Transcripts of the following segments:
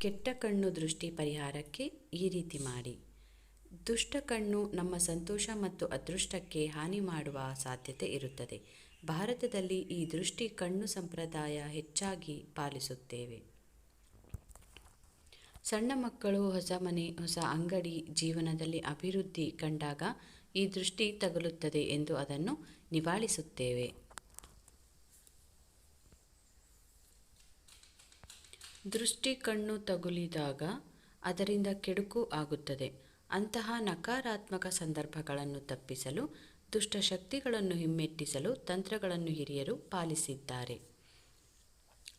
ಕೆಟ್ಟ ಕಣ್ಣು ದೃಷ್ಟಿ ಪರಿಹಾರಕ್ಕೆ ಈ ರೀತಿ ಮಾಡಿ. ದುಷ್ಟ ಕಣ್ಣು ನಮ್ಮ ಸಂತೋಷ ಮತ್ತು ಅದೃಷ್ಟಕ್ಕೆ ಹಾನಿ ಮಾಡುವ ಸಾಧ್ಯತೆ ಇರುತ್ತದೆ. ಭಾರತದಲ್ಲಿ ಈ ದೃಷ್ಟಿ ಕಣ್ಣು ಸಂಪ್ರದಾಯ ಹೆಚ್ಚಾಗಿ ಪಾಲಿಸುತ್ತೇವೆ. ಸಣ್ಣ ಮಕ್ಕಳು ಹೊಸ ಮನೆ, ಹೊಸ ಅಂಗಡಿ, ಜೀವನದಲ್ಲಿ ಅಭಿವೃದ್ಧಿ ಕಂಡಾಗ ಈ ದೃಷ್ಟಿ ತಗುಲುತ್ತದೆ ಎಂದು ಅದನ್ನು ನಿವಾಳಿಸುತ್ತೇವೆ. ದೃಷ್ಟಿ ಕಣ್ಣು ತಗುಲಿದಾಗ ಅದರಿಂದ ಕೆಡುಕು ಆಗುತ್ತದೆ. ಅಂತಹ ನಕಾರಾತ್ಮಕ ಸಂದರ್ಭಗಳನ್ನು ತಪ್ಪಿಸಲು, ದುಷ್ಟಶಕ್ತಿಗಳನ್ನು ಹಿಮ್ಮೆಟ್ಟಿಸಲು ತಂತ್ರಗಳನ್ನು ಹಿರಿಯರು ಪಾಲಿಸಿದ್ದಾರೆ.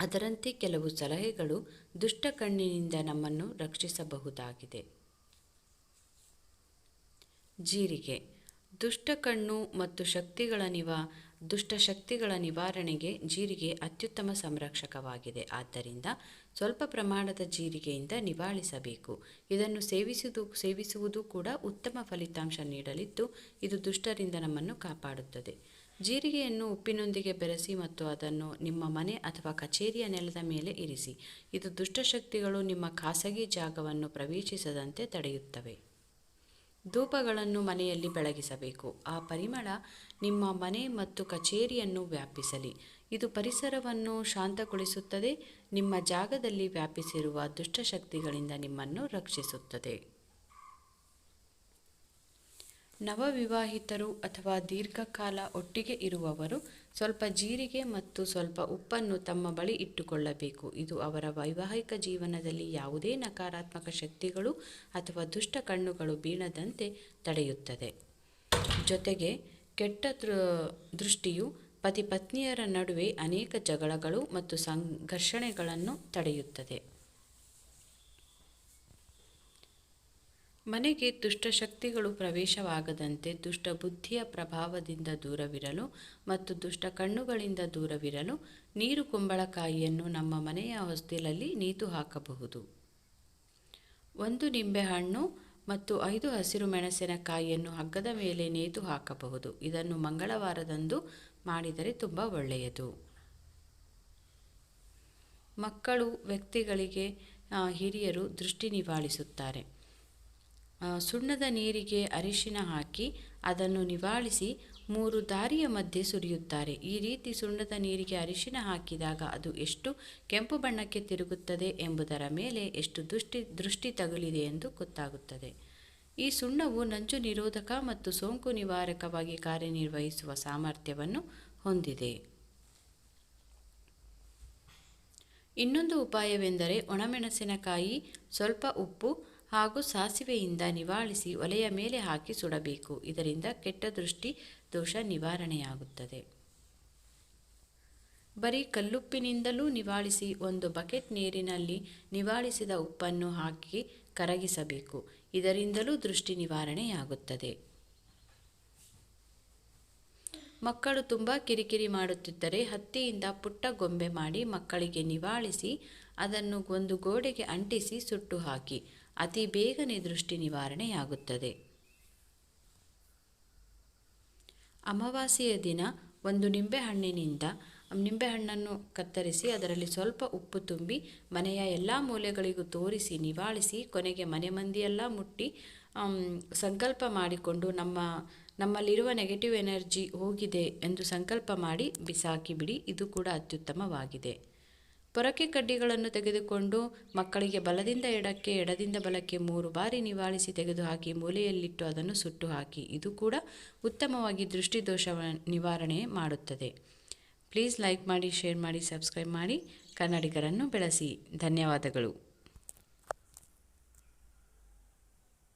ಅದರಂತೆ ಕೆಲವು ಸಲಹೆಗಳು ದುಷ್ಟ ಕಣ್ಣಿನಿಂದ ನಮ್ಮನ್ನು ರಕ್ಷಿಸಬಹುದಾಗಿದೆ. ಜೀರಿಗೆ. ದುಷ್ಟ ಕಣ್ಣು ಮತ್ತು ದುಷ್ಟಶಕ್ತಿಗಳ ನಿವಾರಣೆಗೆ ಜೀರಿಗೆ ಅತ್ಯುತ್ತಮ ಸಂರಕ್ಷಕವಾಗಿದೆ. ಆದ್ದರಿಂದ ಸ್ವಲ್ಪ ಪ್ರಮಾಣದ ಜೀರಿಗೆಯಿಂದ ನಿವಾಳಿಸಬೇಕು. ಇದನ್ನು ಸೇವಿಸುವುದು ಕೂಡ ಉತ್ತಮ ಫಲಿತಾಂಶ ನೀಡಲಿದ್ದು, ಇದು ದುಷ್ಟರಿಂದ ನಮ್ಮನ್ನು ಕಾಪಾಡುತ್ತದೆ. ಜೀರಿಗೆಯನ್ನು ಉಪ್ಪಿನೊಂದಿಗೆ ಬೆರೆಸಿ ಮತ್ತು ಅದನ್ನು ನಿಮ್ಮ ಮನೆ ಅಥವಾ ಕಚೇರಿಯ ನೆಲದ ಮೇಲೆ ಇರಿಸಿ. ಇದು ದುಷ್ಟಶಕ್ತಿಗಳು ನಿಮ್ಮ ಖಾಸಗಿ ಜಾಗವನ್ನು ಪ್ರವೇಶಿಸದಂತೆ ತಡೆಯುತ್ತವೆ. ಧೂಪಗಳನ್ನು ಮನೆಯಲ್ಲಿ ಬೆಳಗಿಸಬೇಕು. ಆ ಪರಿಮಳ ನಿಮ್ಮ ಮನೆ ಮತ್ತು ಕಚೇರಿಯನ್ನು ವ್ಯಾಪಿಸಲಿ. ಇದು ಪರಿಸರವನ್ನು ಶಾಂತಗೊಳಿಸುತ್ತದೆ, ನಿಮ್ಮ ಜಾಗದಲ್ಲಿ ವ್ಯಾಪಿಸಿರುವ ದುಷ್ಟಶಕ್ತಿಗಳಿಂದ ನಿಮ್ಮನ್ನು ರಕ್ಷಿಸುತ್ತದೆ. ನವವಿವಾಹಿತರು ಅಥವಾ ದೀರ್ಘಕಾಲ ಒಟ್ಟಿಗೆ ಇರುವವರು ಸ್ವಲ್ಪ ಜೀರಿಗೆ ಮತ್ತು ಸ್ವಲ್ಪ ಉಪ್ಪನ್ನು ತಮ್ಮ ಬಳಿ ಇಟ್ಟುಕೊಳ್ಳಬೇಕು. ಇದು ಅವರ ವೈವಾಹಿಕ ಜೀವನದಲ್ಲಿ ಯಾವುದೇ ನಕಾರಾತ್ಮಕ ಶಕ್ತಿಗಳು ಅಥವಾ ದುಷ್ಟ ಕಣ್ಣುಗಳು ಬೀಳದಂತೆ ತಡೆಯುತ್ತದೆ. ಜೊತೆಗೆ ಕೆಟ್ಟ ದೃಷ್ಟಿಯು ಪತಿ ಪತ್ನಿಯರ ನಡುವೆ ಅನೇಕ ಜಗಳಗಳು ಮತ್ತು ಸಂಘರ್ಷಣೆಗಳನ್ನು ತಡೆಯುತ್ತದೆ. ಮನೆಗೆ ದುಷ್ಟಶಕ್ತಿಗಳು ಪ್ರವೇಶವಾಗದಂತೆ ದುಷ್ಟ ಬುದ್ಧಿಯ ಪ್ರಭಾವದಿಂದ ದೂರವಿರಲು ಮತ್ತು ದುಷ್ಟ ಕಣ್ಣುಗಳಿಂದ ದೂರವಿರಲು ನೀರು ಕುಂಬಳಕಾಯಿಯನ್ನು ನಮ್ಮ ಮನೆಯ ಹೊಸ್ತಿಲಲ್ಲಿ ನೇತು ಹಾಕಬಹುದು. 1 ನಿಂಬೆಹಣ್ಣು ಮತ್ತು 5 ಹಸಿರು ಮೆಣಸಿನಕಾಯಿಯನ್ನು ಹಗ್ಗದ ಮೇಲೆ ನೇತು ಹಾಕಬಹುದು. ಇದನ್ನು ಮಂಗಳವಾರದಂದು ಮಾಡಿದರೆ ತುಂಬ ಒಳ್ಳೆಯದು. ಮಕ್ಕಳು ವ್ಯಕ್ತಿಗಳಿಗೆ ಹಿರಿಯರು ದೃಷ್ಟಿ ನಿವಾಳಿಸುತ್ತಾರೆ. ಸುಣ್ಣದ ನೀರಿಗೆ ಅರಿಶಿನ ಹಾಕಿ ಅದನ್ನು ನಿವಾಳಿಸಿ 3 ದಾರಿಯ ಮಧ್ಯೆ ಸುರಿಯುತ್ತಾರೆ. ಈ ರೀತಿ ಸುಣ್ಣದ ನೀರಿಗೆ ಅರಿಶಿನ ಹಾಕಿದಾಗ ಅದು ಎಷ್ಟು ಕೆಂಪು ಬಣ್ಣಕ್ಕೆ ತಿರುಗುತ್ತದೆ ಎಂಬುದರ ಮೇಲೆ ಎಷ್ಟು ದೃಷ್ಟಿ ತಗುಲಿದೆ ಎಂದು ಗೊತ್ತಾಗುತ್ತದೆ. ಈ ಸುಣ್ಣವು ನಂಜು ನಿರೋಧಕ ಮತ್ತು ಸೋಂಕು ನಿವಾರಕವಾಗಿ ಕಾರ್ಯನಿರ್ವಹಿಸುವ ಸಾಮರ್ಥ್ಯವನ್ನು ಹೊಂದಿದೆ. ಇನ್ನೊಂದು ಉಪಾಯವೆಂದರೆ ಒಣಮೆಣಸಿನಕಾಯಿ, ಸ್ವಲ್ಪ ಉಪ್ಪು ಹಾಗೂ ಸಾಸಿವೆಯಿಂದ ನಿವಾಳಿಸಿ ಒಲೆಯ ಮೇಲೆ ಹಾಕಿ ಸುಡಬೇಕು. ಇದರಿಂದ ಕೆಟ್ಟ ದೃಷ್ಟಿ ದೋಷ ನಿವಾರಣೆಯಾಗುತ್ತದೆ. ಬರೀ ಕಲ್ಲುಪ್ಪಿನಿಂದಲೂ ನಿವಾಳಿಸಿ 1 ಬಕೆಟ್ ನೀರಿನಲ್ಲಿ ನಿವಾಳಿಸಿದ ಉಪ್ಪನ್ನು ಹಾಕಿ ಕರಗಿಸಬೇಕು. ಇದರಿಂದಲೂ ದೃಷ್ಟಿ ನಿವಾರಣೆಯಾಗುತ್ತದೆ. ಮಕ್ಕಳು ತುಂಬ ಕಿರಿಕಿರಿ ಮಾಡುತ್ತಿದ್ದರೆ ಹತ್ತಿಯಿಂದ ಪುಟ್ಟ ಗೊಂಬೆ ಮಾಡಿ ಮಕ್ಕಳಿಗೆ ನಿವಾಳಿಸಿ ಅದನ್ನು ಒಂದು ಗೋಡೆಗೆ ಅಂಟಿಸಿ ಸುಟ್ಟು ಹಾಕಿ. ಅತಿ ಬೇಗನೆ ದೃಷ್ಟಿ ನಿವಾರಣೆಯಾಗುತ್ತದೆ. ಅಮಾವಾಸ್ಯೆಯ ದಿನ 1 ನಿಂಬೆಹಣ್ಣನ್ನು ಕತ್ತರಿಸಿ ಅದರಲ್ಲಿ ಸ್ವಲ್ಪ ಉಪ್ಪು ತುಂಬಿ ಮನೆಯ ಎಲ್ಲ ಮೂಲೆಗಳಿಗೂ ತೋರಿಸಿ ನಿವಾಳಿಸಿ ಕೊನೆಗೆ ಮನೆ ಮಂದಿಯೆಲ್ಲ ಮುಟ್ಟಿ ಸಂಕಲ್ಪ ಮಾಡಿಕೊಂಡು ನಮ್ಮಲ್ಲಿರುವ ನೆಗೆಟಿವ್ ಎನರ್ಜಿ ಹೋಗಿದೆ ಎಂದು ಸಂಕಲ್ಪ ಮಾಡಿ ಬಿಸಾಕಿ ಬಿಡಿ. ಇದು ಕೂಡ ಅತ್ಯುತ್ತಮವಾಗಿದೆ. ಪೊರಕೆ ಕಡ್ಡಿಗಳನ್ನು ತೆಗೆದುಕೊಂಡು ಮಕ್ಕಳಿಗೆ ಬಲದಿಂದ ಎಡಕ್ಕೆ, ಎಡದಿಂದ ಬಲಕ್ಕೆ 3 ಬಾರಿ ನಿವಾಳಿಸಿ ತೆಗೆದುಹಾಕಿ ಮೂಲೆಯಲ್ಲಿಟ್ಟು ಅದನ್ನು ಸುಟ್ಟು ಹಾಕಿ. ಇದು ಕೂಡ ಉತ್ತಮವಾಗಿ ದೃಷ್ಟಿದೋಷ ನಿವಾರಣೆ ಮಾಡುತ್ತದೆ. ಪ್ಲೀಸ್ ಲೈಕ್ ಮಾಡಿ, ಶೇರ್ ಮಾಡಿ, ಸಬ್ಸ್ಕ್ರೈಬ್ ಮಾಡಿ. ಕನ್ನಡಿಗರನ್ನು ಬೆಳೆಸಿ. ಧನ್ಯವಾದಗಳು.